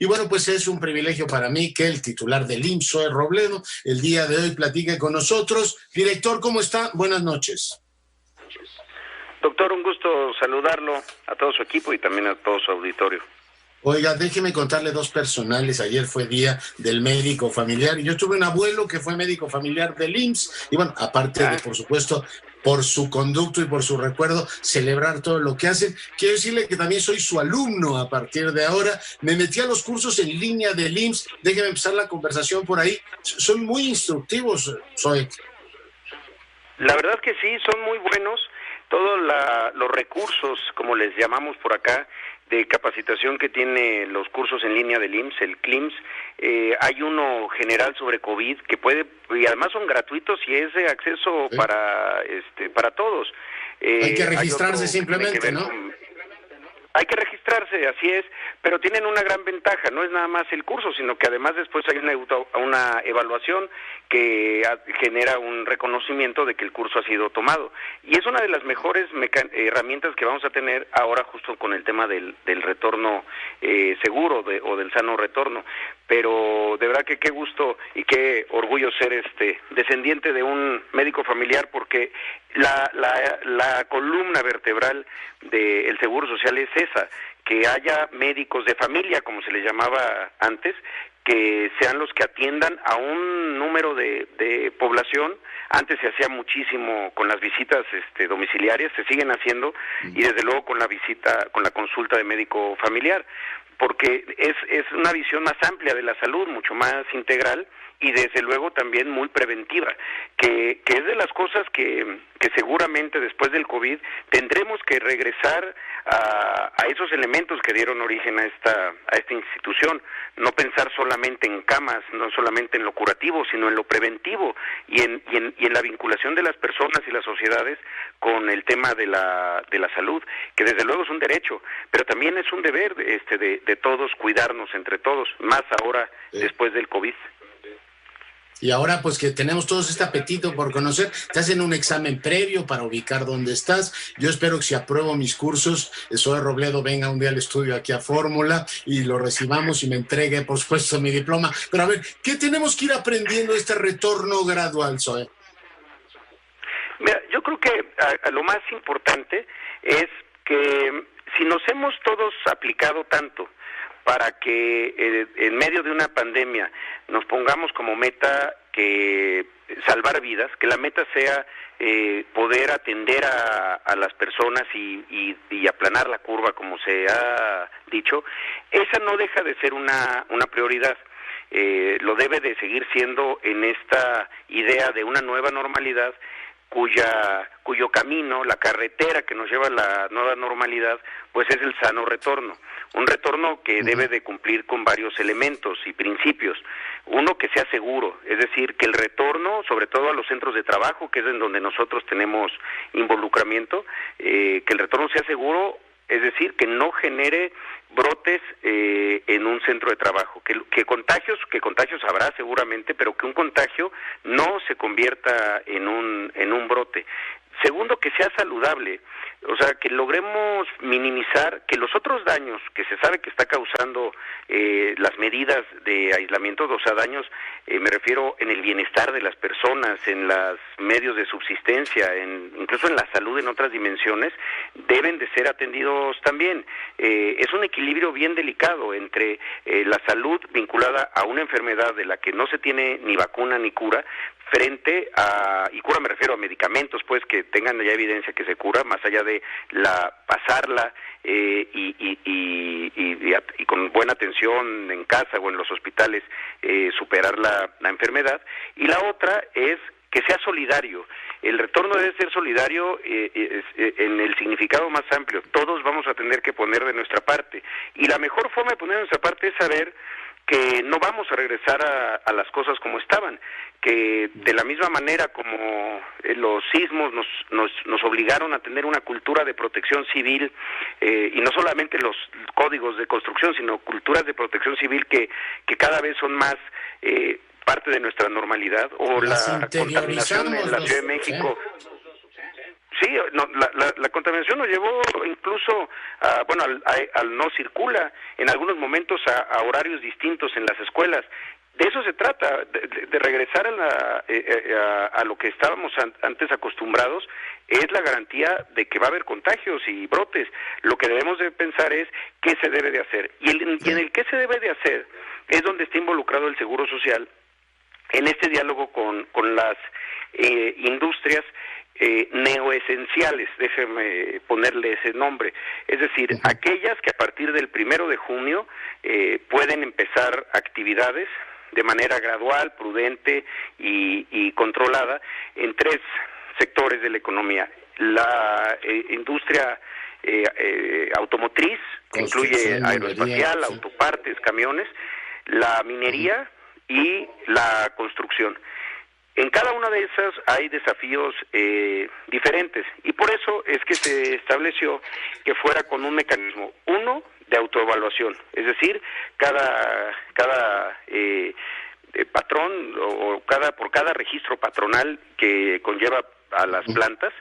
Y bueno, pues es un privilegio para mí que el titular del IMSS, Zoe Robledo, el día de hoy platique con nosotros. Director, ¿cómo está? Buenas noches. Doctor, un gusto saludarlo, a todo su equipo y también a todo su auditorio. Oiga, déjeme contarle dos personales. Ayer fue día del médico familiar y yo tuve un abuelo que fue médico familiar del IMSS. Y bueno, aparte de, por supuesto, por su conducto y por su recuerdo, celebrar todo lo que hacen. Quiero decirle que también soy su alumno a partir de ahora. Me metí a los cursos en línea del IMSS. Déjeme empezar la conversación por ahí. Son muy instructivos, Zoe. La verdad que sí, son muy buenos. Todos los recursos, como les llamamos por acá, de capacitación que tiene los cursos en línea del IMSS, el CLIMS, hay uno general sobre COVID que puede, y además son gratuitos y es de acceso ¿Sí? para todos. Hay que registrarse simplemente, ¿no? Hay que registrarse, así es, pero tienen una gran ventaja, no es nada más el curso, sino que además después hay una evaluación que genera un reconocimiento de que el curso ha sido tomado. Y es una de las mejores herramientas que vamos a tener ahora justo con el tema del retorno seguro o del sano retorno. Pero de verdad que qué gusto y qué orgullo ser descendiente de un médico familiar, porque la columna vertebral del Seguro Social es esa, que haya médicos de familia, como se les llamaba antes, que sean los que atiendan a un número de población. Antes se hacía muchísimo con las visitas domiciliarias, se siguen haciendo, y desde luego con la consulta de médico familiar, porque es una visión más amplia de la salud, mucho más integral y desde luego también muy preventiva, que es de las cosas que seguramente después del COVID tendremos que regresar a esos elementos que dieron origen a esta institución, no pensar solamente en camas, no solamente en lo curativo, sino en lo preventivo y en la vinculación de las personas y las sociedades con el tema de la salud, que desde luego es un derecho, pero también es un deber de todos cuidarnos entre todos, más ahora después del COVID. Y ahora pues que tenemos todos este apetito por conocer, te hacen un examen previo para ubicar dónde estás. Yo espero que si apruebo mis cursos, Zoe Robledo venga un día al estudio aquí a Fórmula y lo recibamos y me entregue, por supuesto, mi diploma. Pero a ver, ¿qué tenemos que ir aprendiendo este retorno gradual, Zoe? Mira, yo creo que lo más importante es que si nos hemos todos aplicado tanto para que en medio de una pandemia nos pongamos como meta que salvar vidas, que la meta sea poder atender a las personas y aplanar la curva, como se ha dicho, esa no deja de ser una prioridad. Lo debe de seguir siendo en esta idea de una nueva normalidad, cuyo camino, la carretera que nos lleva a la nueva normalidad, pues es el sano retorno. Un retorno que debe de cumplir con varios elementos y principios. Uno, que sea seguro, es decir, que el retorno, sobre todo a los centros de trabajo, que es en donde nosotros tenemos involucramiento, que el retorno sea seguro, es decir, que no genere brotes en un centro de trabajo, que contagios habrá seguramente, pero que un contagio no se convierta en un brote. Segundo, que sea saludable, o sea, que logremos minimizar que los otros daños que se sabe que está causando las medidas de aislamiento, o sea, daños, me refiero en el bienestar de las personas, en los medios de subsistencia, incluso en la salud en otras dimensiones, deben de ser atendidos también. Es un equilibrio bien delicado entre la salud vinculada a una enfermedad de la que no se tiene ni vacuna ni cura, frente a, y cura me refiero a medicamentos, pues, que tengan ya evidencia que se cura, más allá de pasarla y con buena atención en casa o en los hospitales superar la enfermedad. Y la otra es que sea solidario. El retorno debe ser solidario en el significado más amplio. Todos vamos a tener que poner de nuestra parte. Y la mejor forma de poner de nuestra parte es saber que no vamos a regresar a las cosas como estaban, que de la misma manera como los sismos nos obligaron a tener una cultura de protección civil, y no solamente los códigos de construcción, sino culturas de protección civil que cada vez son más parte de nuestra normalidad, o la contaminación en la Ciudad de México. Sí, no, la contaminación nos llevó incluso al no circula, en algunos momentos a horarios distintos en las escuelas. De eso se trata, de regresar a lo que estábamos antes acostumbrados. Es la garantía de que va a haber contagios y brotes. Lo que debemos de pensar es qué se debe de hacer. Y en el qué se debe de hacer es donde está involucrado el Seguro Social, en este diálogo con las industrias neoesenciales, déjeme ponerle ese nombre, es decir, aquellas que a partir del 1 de junio pueden empezar actividades de manera gradual, prudente y controlada en 3 sectores de la economía: la industria automotriz, que incluye aeroespacial, autopartes, camiones, la minería y la construcción. En cada una de esas hay desafíos diferentes, y por eso es que se estableció que fuera con un mecanismo, uno, de autoevaluación, es decir, cada patrón por cada registro patronal que conlleva a las plantas,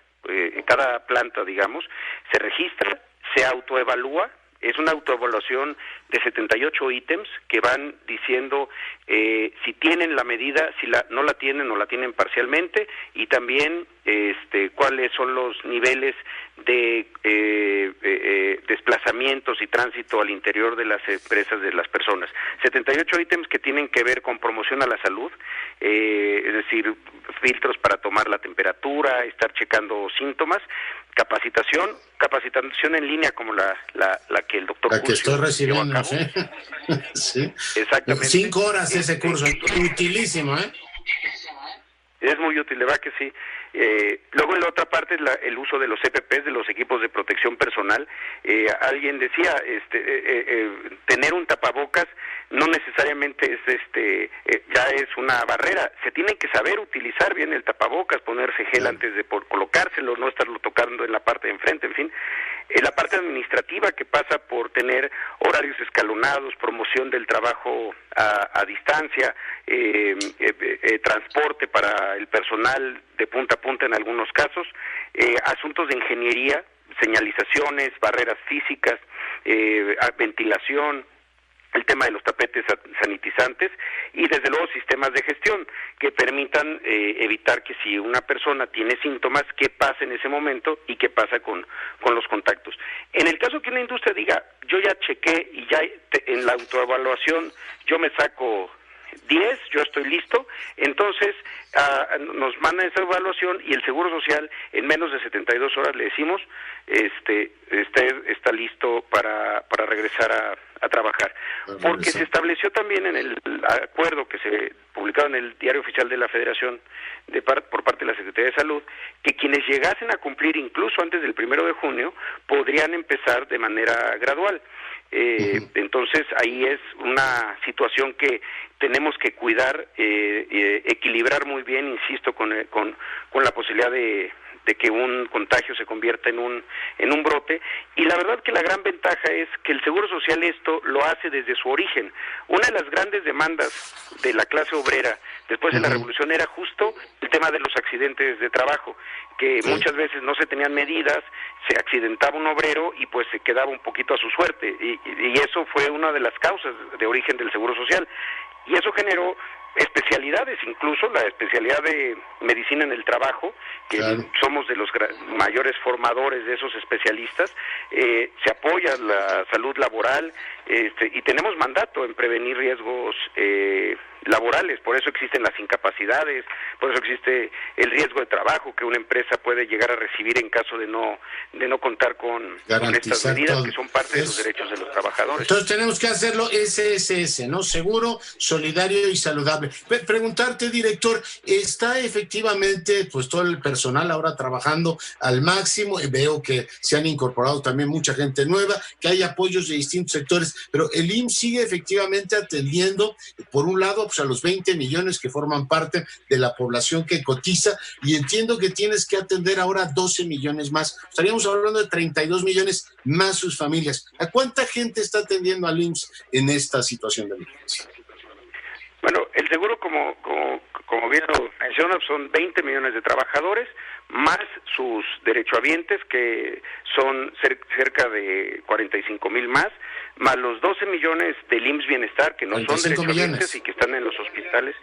cada planta, digamos, se registra, se autoevalúa. Es una autoevaluación de 78 ítems que van diciendo si tienen la medida, si no la tienen o la tienen parcialmente, y también cuáles son los niveles de desplazamientos y tránsito al interior de las empresas de las personas. 78 ítems que tienen que ver con promoción a la salud, es decir, filtros para tomar la temperatura, estar checando síntomas, capacitación en línea como la que el doctor que estoy recibiendo, ¿sí? Sí. Exactamente. 5 horas ese curso, utilísimo, ¿eh? Es muy útil, de verdad que sí. Luego en la otra parte es el uso de los EPPs, de los equipos de protección personal. Alguien decía, tener un tapabocas no necesariamente ya es una barrera. Se tiene que saber utilizar bien el tapabocas, ponerse gel antes de colocárselo, no estarlo tocando en la parte de enfrente, en fin. La parte administrativa, que pasa por tener horarios escalonados, promoción del trabajo a distancia, transporte para el personal de punta a punta en algunos casos, asuntos de ingeniería, señalizaciones, barreras físicas, ventilación, el tema de los tapetes sanitizantes y desde luego sistemas de gestión que permitan evitar que si una persona tiene síntomas, qué pasa en ese momento y qué pasa con los contactos. En el caso que una industria diga, yo ya chequé y ya en la autoevaluación yo me saco 10, yo estoy listo, entonces nos mandan esa evaluación y el Seguro Social en menos de 72 horas le decimos está listo para regresar a trabajar, porque se estableció también en el acuerdo que se publicado en el Diario Oficial de la Federación por parte de la Secretaría de Salud, que quienes llegasen a cumplir incluso antes del 1 de junio podrían empezar de manera gradual. Entonces ahí es una situación que tenemos que cuidar, equilibrar muy bien, insisto, con la posibilidad de que un contagio se convierta en un brote, y la verdad que la gran ventaja es que el Seguro Social esto lo hace desde su origen. Una de las grandes demandas de la clase obrera después de la revolución era justo el tema de los accidentes de trabajo, que muchas veces no se tenían medidas, se accidentaba un obrero y pues se quedaba un poquito a su suerte, y eso fue una de las causas de origen del Seguro Social, y eso generó especialidades, incluso la especialidad de medicina en el trabajo, que somos de los mayores formadores de esos especialistas. Se apoya la salud laboral, y tenemos mandato en prevenir riesgos laborales, por eso existen las incapacidades, por eso existe el riesgo de trabajo que una empresa puede llegar a recibir en caso de no contar con estas medidas que son parte de los derechos de los trabajadores. Entonces tenemos que hacerlo SSS, ¿no? Seguro, solidario y saludable. Preguntarte, director, ¿está efectivamente pues todo el personal ahora trabajando al máximo? Veo que se han incorporado también mucha gente nueva, que hay apoyos de distintos sectores, pero el IMSS sigue efectivamente atendiendo, por un lado, pues a los 20 millones que forman parte de la población que cotiza, y entiendo que tienes que atender ahora 12 millones más. Estaríamos hablando de 32 millones más sus familias. ¿A cuánta gente está atendiendo al IMSS en esta situación de emergencia? Bueno, el seguro, como bien lo menciona, son 20 millones de trabajadores, más sus derechohabientes, que son cerca de 45,000 más los 12 millones del IMSS Bienestar, que no son derechohabientes y que están en los hospitales.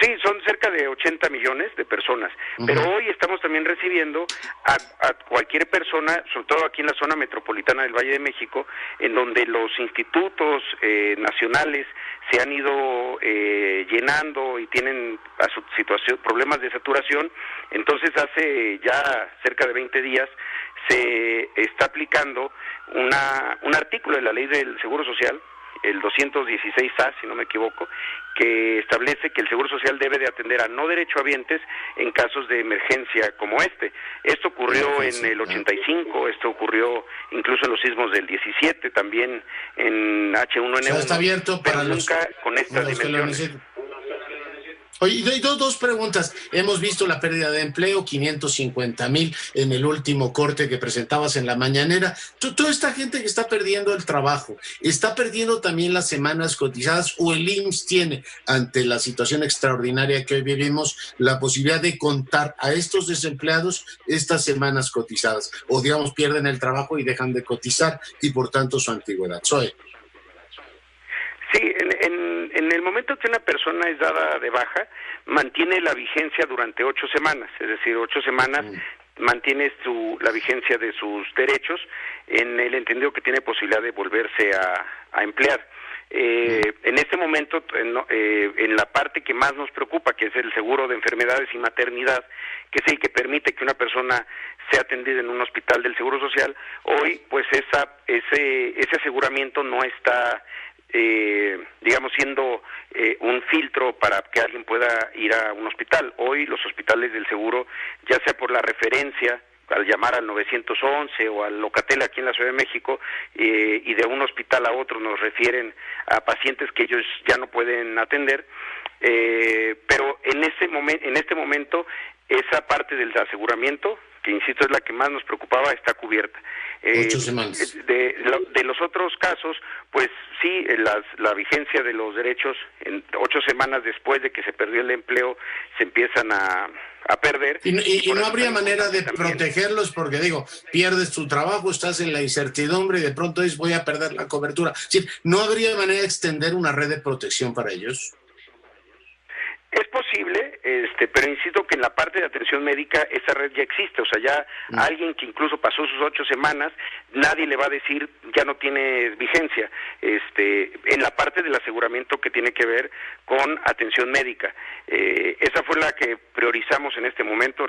Sí, son cerca de 80 millones de personas, pero hoy estamos también recibiendo a cualquier persona, sobre todo aquí en la zona metropolitana del Valle de México, en donde los institutos nacionales se han ido llenando y tienen a su situación problemas de saturación. Entonces hace ya cerca de 20 días se está aplicando un artículo de la ley del Seguro Social, el 216A, si no me equivoco, que establece que el Seguro Social debe de atender a no derechohabientes en casos de emergencia como este. Esto ocurrió en el 85, esto ocurrió incluso en los sismos del 17, también en H1N1, o sea, está abierto para pero nunca con estas dimensiones. Oye, y dos preguntas. Hemos visto la pérdida de empleo, 550,000 en el último corte que presentabas en la mañanera. Toda esta gente que está perdiendo el trabajo, ¿está perdiendo también las semanas cotizadas o el IMSS tiene, ante la situación extraordinaria que hoy vivimos, la posibilidad de contar a estos desempleados estas semanas cotizadas? O digamos, pierden el trabajo y dejan de cotizar y por tanto su antigüedad. Zoe. Sí, en el momento que una persona es dada de baja, mantiene la vigencia durante 8 semanas, es decir, 8 semanas mantiene la vigencia de sus derechos, en el entendido que tiene posibilidad de volverse a emplear. En este momento, en la parte que más nos preocupa, que es el seguro de enfermedades y maternidad, que es el que permite que una persona sea atendida en un hospital del Seguro Social, hoy pues ese aseguramiento no está digamos siendo un filtro para que alguien pueda ir a un hospital. Hoy los hospitales del seguro, ya sea por la referencia al llamar al 911 o al Locatel aquí en la Ciudad de México, y de un hospital a otro nos refieren a pacientes que ellos ya no pueden atender, pero en este momento esa parte del aseguramiento, que insisto es la que más nos preocupaba, está cubierta. 8 semanas. De los otros casos, pues sí, la vigencia de los derechos, en 8 semanas después de que se perdió el empleo, se empiezan a perder. Y no habría manera de protegerlos, porque digo, pierdes tu trabajo, estás en la incertidumbre y de pronto dices voy a perder la cobertura. Es decir, ¿no habría manera de extender una red de protección para ellos? Es posible, pero insisto que en la parte de atención médica esa red ya existe, o sea, ya alguien que incluso pasó sus 8 semanas, nadie le va a decir ya no tiene vigencia. En la parte del aseguramiento que tiene que ver con atención médica, esa fue la que priorizamos en este momento,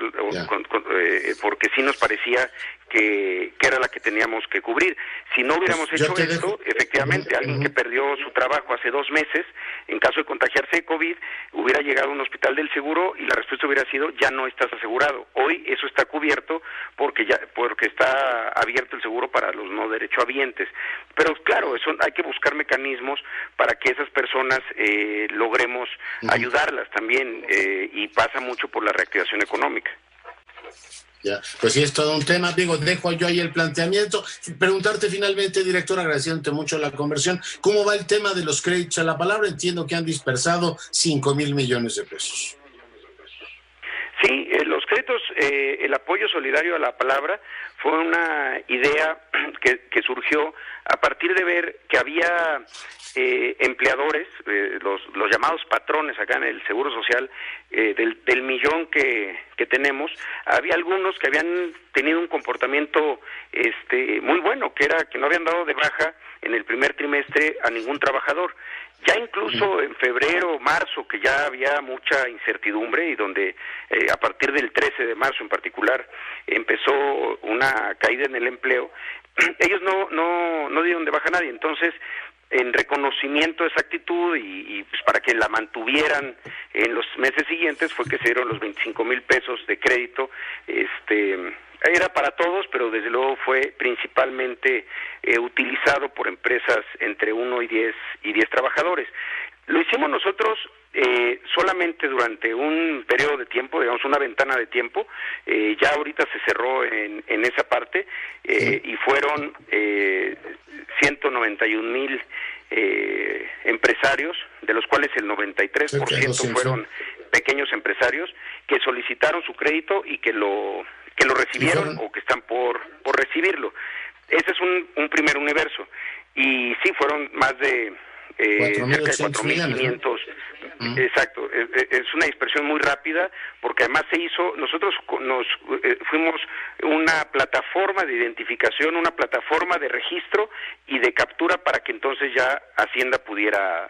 porque sí nos parecía que era la que teníamos que cubrir. Si no hubiéramos hecho esto, efectivamente, alguien que perdió su trabajo hace 2 meses, en caso de contagiarse de COVID, hubiera llegado a un hospital del seguro y la respuesta hubiera sido ya no estás asegurado. Hoy eso está cubierto porque está abierto el seguro para los no derechohabientes. Pero claro, hay que buscar mecanismos para que esas personas logremos ayudarlas también, y pasa mucho por la reactivación económica. Ya, pues sí, es todo un tema. Digo, dejo yo ahí el planteamiento. Preguntarte finalmente, director, agradeciéndote mucho la conversión, ¿cómo va el tema de los créditos a la palabra? Entiendo que han dispersado 5,000 millones de pesos. Sí, los créditos, el apoyo solidario a la palabra fue una idea que surgió a partir de ver que había empleadores, los llamados patrones acá en el Seguro Social, del millón que tenemos, había algunos que habían tenido un comportamiento muy bueno, que era que no habían dado de baja en el primer trimestre a ningún trabajador. Ya incluso en febrero, marzo, que ya había mucha incertidumbre y donde a partir del 13 de marzo en particular empezó una caída en el empleo, ellos no dieron de baja a nadie. Entonces, en reconocimiento de esa actitud y pues para que la mantuvieran en los meses siguientes, fue que se dieron los 25,000 pesos de crédito. Era para todos, pero desde luego fue principalmente utilizado por empresas entre 1 y 10 trabajadores. Lo hicimos nosotros solamente durante un periodo de tiempo, digamos una ventana de tiempo. Ya ahorita se cerró en esa parte, y fueron 191,000 empresarios de los cuales el 93% fueron pequeños empresarios que solicitaron su crédito y que lo recibieron o que están por recibirlo. Ese es un primer universo. Y sí, fueron más de cerca de 4.500. Exacto, es una dispersión muy rápida, porque además nosotros fuimos una plataforma de identificación, una plataforma de registro y de captura para que entonces ya Hacienda pudiera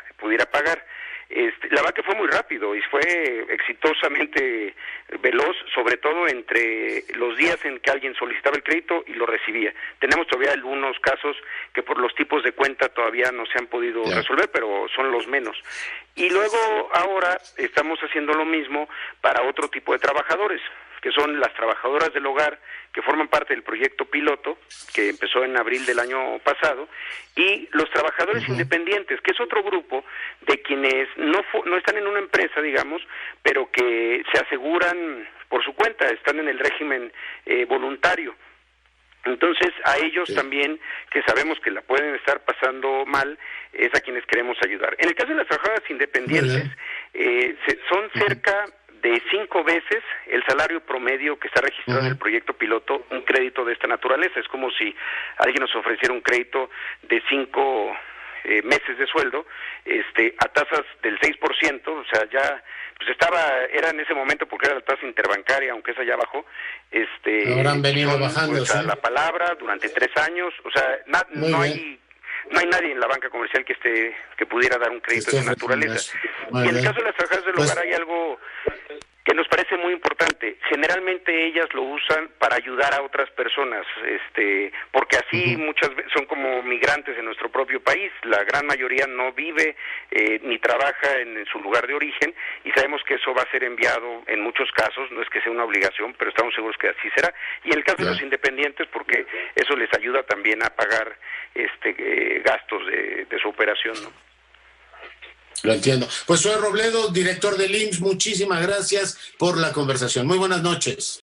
pagar. La verdad que fue muy rápido y fue exitosamente veloz, sobre todo entre los días en que alguien solicitaba el crédito y lo recibía. Tenemos todavía algunos casos que por los tipos de cuenta todavía no se han podido resolver, pero son los menos. Y luego ahora estamos haciendo lo mismo para otro tipo de trabajadores, que son las trabajadoras del hogar, que forman parte del proyecto piloto, que empezó en abril del año pasado, y los trabajadores independientes, que es otro grupo de quienes no están en una empresa, digamos, pero que se aseguran por su cuenta, están en el régimen voluntario. Entonces, a ellos también, que sabemos que la pueden estar pasando mal, es a quienes queremos ayudar. En el caso de las trabajadoras independientes, son cerca de 5 veces el salario promedio que está registrado en el proyecto piloto, un crédito de esta naturaleza. Es como si alguien nos ofreciera un crédito de 5 meses de sueldo, a tasas del 6%, o sea, ya pues era en ese momento porque era la tasa interbancaria, aunque esa ya bajó, ahora han venido bajando, pues, a la palabra durante 3 años, o sea, no hay nadie en la banca comercial que pudiera dar un crédito de esa naturaleza. Y en el caso de las trabajadoras del hogar hay algo que nos parece muy importante. Generalmente ellas lo usan para ayudar a otras personas, porque así muchas veces son como migrantes en nuestro propio país. La gran mayoría no vive ni trabaja en su lugar de origen, y sabemos que eso va a ser enviado en muchos casos, no es que sea una obligación, pero estamos seguros que así será. Y en el caso de los independientes, porque eso les ayuda también a pagar gastos de su operación, ¿no? Lo entiendo. Pues soy Robledo, director del IMSS, muchísimas gracias por la conversación. Muy buenas noches.